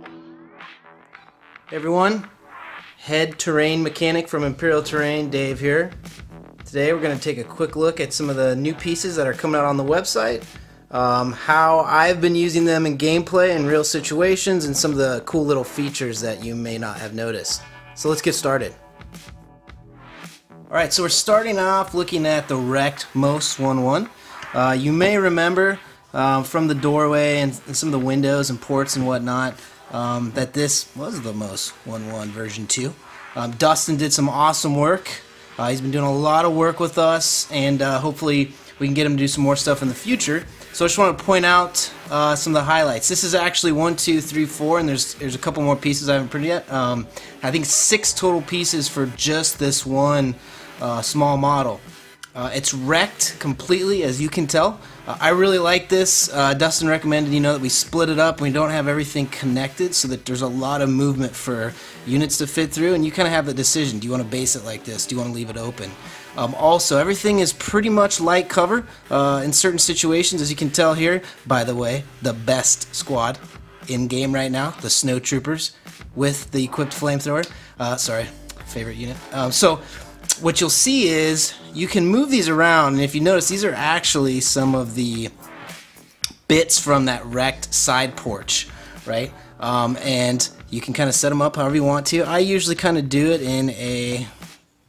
Hey everyone, head terrain mechanic from Imperial Terrain, Dave here. Today we're going to take a quick look at some of the new pieces that are coming out on the website, how I've been using them in gameplay in real situations, and some of the cool little features that you may not have noticed. So let's get started. Alright, so we're starting off looking at the wrecked MOS 1.1. You may remember from the doorway and some of the windows and ports and whatnot that this was the MOS 1.1 version 2. Dustin did some awesome work. He's been doing a lot of work with us, and hopefully we can get him to do some more stuff in the future. So I just want to point out some of the highlights. This is actually 1, 2, 3, 4, and there's a couple more pieces I haven't printed yet. I think 6 total pieces for just this one small model. It's wrecked completely, as you can tell. I really like this. Dustin recommended, that we split it up and we don't have everything connected, so that there's a lot of movement for units to fit through, and you kind of have the decision. Do you want to base it like this? Do you want to leave it open? Also, everything is pretty much light cover in certain situations, as you can tell here. By the way, the best squad in game right now, the Snow Troopers with the equipped flamethrower. Sorry, favorite unit. So what you'll see is you can move these around, and if you notice, these are actually some of the bits from that wrecked side porch, right? And you can kind of set them up however you want to. I usually kind of do it in a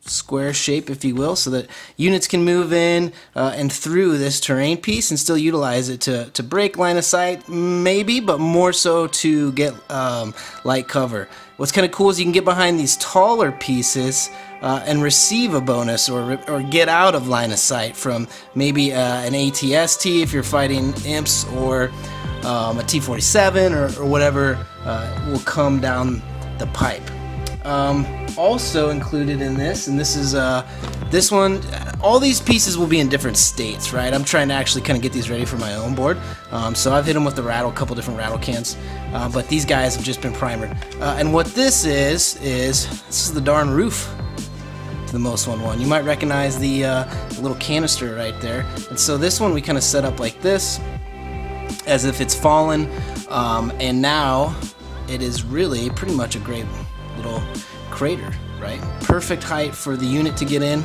square shape, if you will, so that units can move in and through this terrain piece and still utilize it to break line of sight, maybe, but more so to get light cover. What's kind of cool is you can get behind these taller pieces and receive a bonus or get out of line of sight from maybe an ATST if you're fighting imps, or a T-47 or whatever will come down the pipe. Also included in this, and this is this one, all these pieces will be in different states, right? I'm trying to actually kind of get these ready for my own board, so I've hit them with the rattle, a couple different rattle cans, but these guys have just been primered. And what this is this is the darn roof to the MOS 1.1. You might recognize the little canister right there, and so this one we kind of set up like this, as if it's fallen, and now it is really pretty much a great little crater, right? Perfect height for the unit to get in.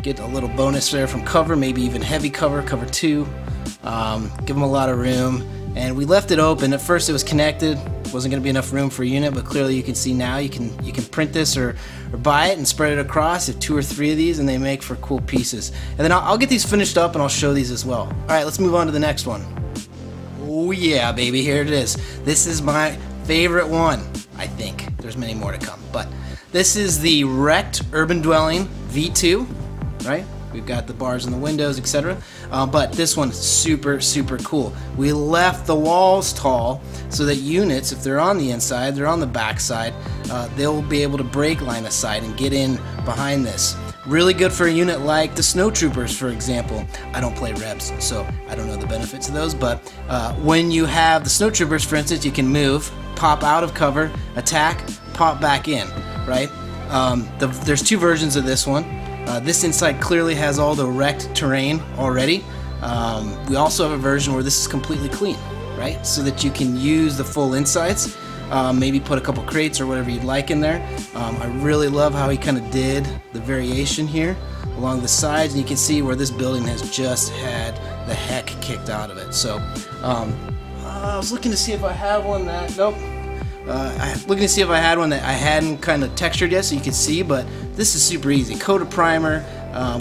Get a little bonus there from cover, maybe even heavy cover, cover 2. Give them a lot of room. And we left it open. At first it was connected. Wasn't going to be enough room for a unit, but clearly you can see now you can print this or buy it and spread it across. If 2 or 3 of these, and they make for cool pieces. And then I'll get these finished up and I'll show these as well. All right, let's move on to the next one. Oh yeah, baby, here it is. This is my favorite one. I think there's many more to come, but this is the wrecked urban dwelling V2, right? We've got the bars and the windows, etc. But this one's super cool. We left the walls tall so that units, if they're on the inside, they're on the back side, they'll be able to break line of sight and get in behind this. Really good for a unit like the Snow Troopers, for example. I don't play Rebs, so I don't know the benefits of those, but when you have the Snow Troopers, for instance, you can move, pop out of cover, attack, pop back in, right? There's 2 versions of this one. This inside clearly has all the wrecked terrain already. We also have a version where this is completely clean, right? So that you can use the full insides. Maybe put a couple crates or whatever you'd like in there. I really love how he kind of did the variation here along the sides, and you can see where this building has just had the heck kicked out of it. So I was looking to see if I have one that, nope. Looking to see if I had one that I hadn't kind of textured yet so you could see, but this is super easy. Coat a primer.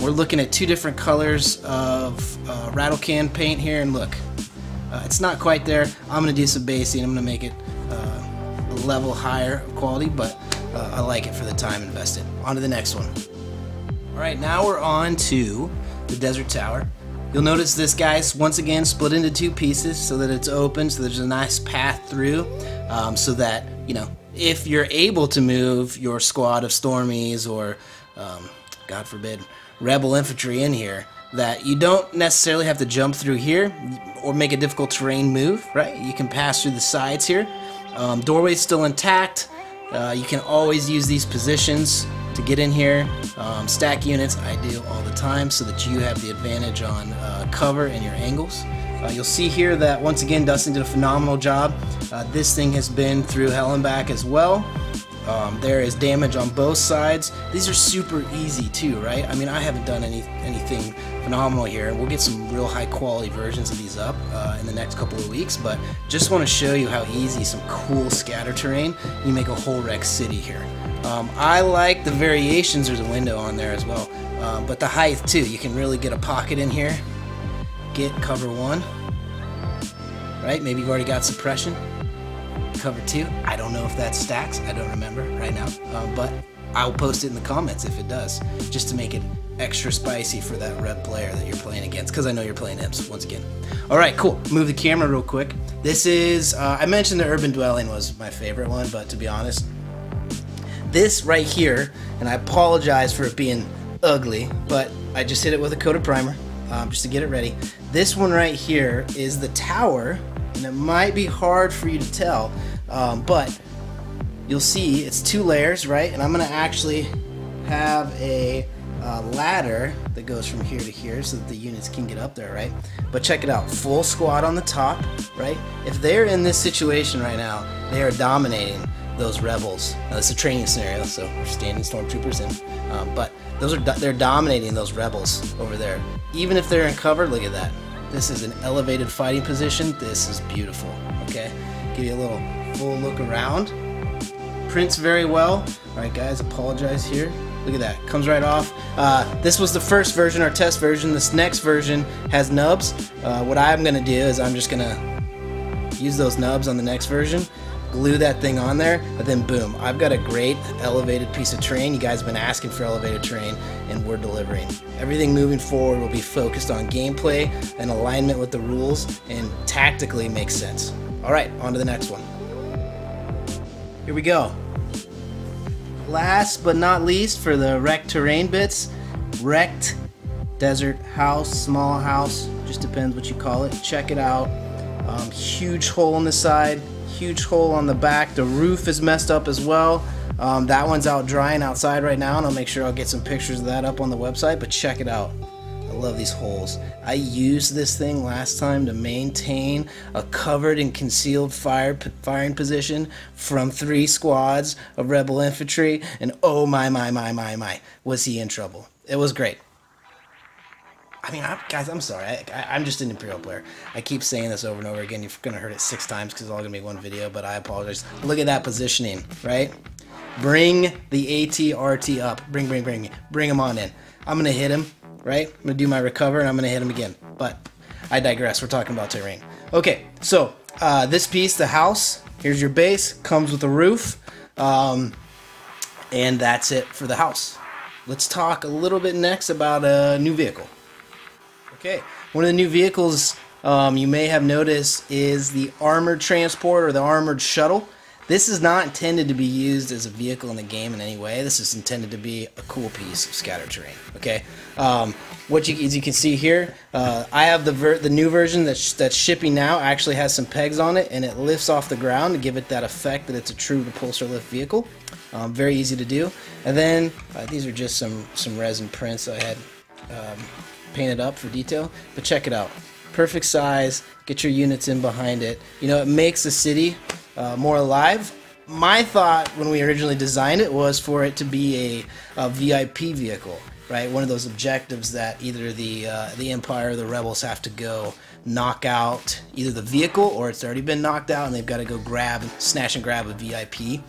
We're looking at 2 different colors of rattle can paint here, and look, it's not quite there. I'm going to do some basing. I'm going to make it a level higher quality, but I like it for the time invested. On to the next one. Alright, now we're on to the Desert Tower. You'll notice this guy's once again split into 2 pieces so that it's open, so there's a nice path through, so that, if you're able to move your squad of Stormies or, God forbid, Rebel infantry in here, that you don't necessarily have to jump through here or make a difficult terrain move, right? You can pass through the sides here. Doorway's still intact. You can always use these positions to get in here. Stack units, I do all the time, so that you have the advantage on cover and your angles. You'll see here that once again Dustin did a phenomenal job. This thing has been through hell and back as well. There is damage on both sides. These are super easy too, right? I mean, I haven't done anything phenomenal here, and we'll get some real high quality versions of these up in the next couple of weeks, but just want to show you how easy some cool scatter terrain, you make a whole wreck city here. I like the variations. There's a window on there as well, but the height too. You can really get a pocket in here, get cover 1, right? Maybe you've already got suppression. Cover 2, I don't know if that stacks, I don't remember right now, but I'll post it in the comments if it does, just to make it extra spicy for that red player that you're playing against, because I know you're playing imps once again. Alright, cool. Move the camera real quick. This is, I mentioned the urban dwelling was my favorite one, but to be honest, this right here, and I apologize for it being ugly, but I just hit it with a coat of primer just to get it ready. This one right here is the tower, and it might be hard for you to tell, but you'll see it's 2 layers, right? And I'm going to actually have a ladder that goes from here to here so that the units can get up there, right? But check it out, full squad on the top, right? If they're in this situation right now, they are dominating those rebels. Now, this is a training scenario, so we're standing stormtroopers in, but they're dominating those rebels over there. Even if they're in cover, look at that. This is an elevated fighting position. This is beautiful, okay? Give you a little full look around. Prints very well. All right, guys, apologize here. Look at that, comes right off. This was the first version, our test version. This next version has nubs. What I'm gonna do is I'm just gonna use those nubs on the next version, glue that thing on there, and then boom, I've got a great elevated piece of terrain. You guys have been asking for elevated terrain, and we're delivering. Everything moving forward will be focused on gameplay and alignment with the rules, and tactically makes sense. All right, on to the next one. Here we go. Last but not least for the wrecked terrain bits, wrecked desert house, small house, just depends what you call it. Check it out. Huge hole on the side, huge hole on the back. The roof is messed up as well. That one's out drying outside right now, and I'll make sure I'll get some pictures of that up on the website, but check it out. I love these holes. I used this thing last time to maintain a covered and concealed firing position from 3 squads of rebel infantry, and oh my, was he in trouble. It was great. I mean, guys, I'm sorry. I'm just an Imperial player. I keep saying this over and over again. You're going to hear it 6 times because it's all going to be one video, but I apologize. Look at that positioning, right? Bring the AT-RT up. Bring them on in. I'm going to hit him, right? I'm going to do my recover, and I'm going to hit him again. But I digress. We're talking about terrain. Okay, so this piece, the house, here's your base, comes with a roof, and that's it for the house. Let's talk a little bit next about a new vehicle. Okay, one of the new vehicles you may have noticed is the armored transport, or the armored shuttle. This is not intended to be used as a vehicle in the game in any way. This is intended to be a cool piece of scatter terrain. Okay, as you can see here, I have the new version that's shipping now. Actually has some pegs on it, and it lifts off the ground to give it that effect that it's a true repulsor lift vehicle. Very easy to do. And then these are just some resin prints I had painted up for detail, but check it out. Perfect size, get your units in behind it. You know, it makes the city more alive. My thought when we originally designed it was for it to be a VIP vehicle, right? One of those objectives that either the Empire or the Rebels have to go knock out either the vehicle, or it's already been knocked out and they've got to go snatch and grab a VIP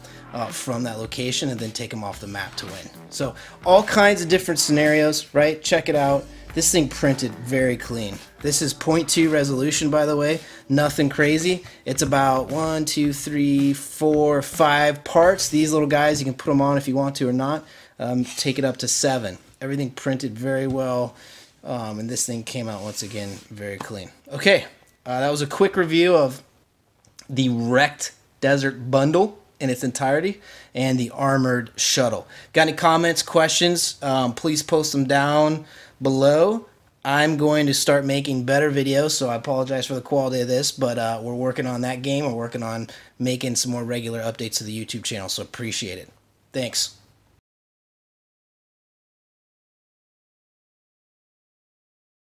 from that location and then take them off the map to win. So all kinds of different scenarios, right? Check it out. This thing printed very clean. This is 0.2 resolution, by the way. Nothing crazy. It's about 1, 2, 3, 4, 5 parts. These little guys, you can put them on if you want to or not. Take it up to 7. Everything printed very well. And this thing came out, once again, very clean. Okay, that was a quick review of the Wrecked Desert Bundle in its entirety and the Armored Shuttle. Got any comments, questions? Please post them down below. I'm going to start making better videos, so I apologize for the quality of this, but we're working on that game. We're working on making some more regular updates to the YouTube channel, so appreciate it. Thanks.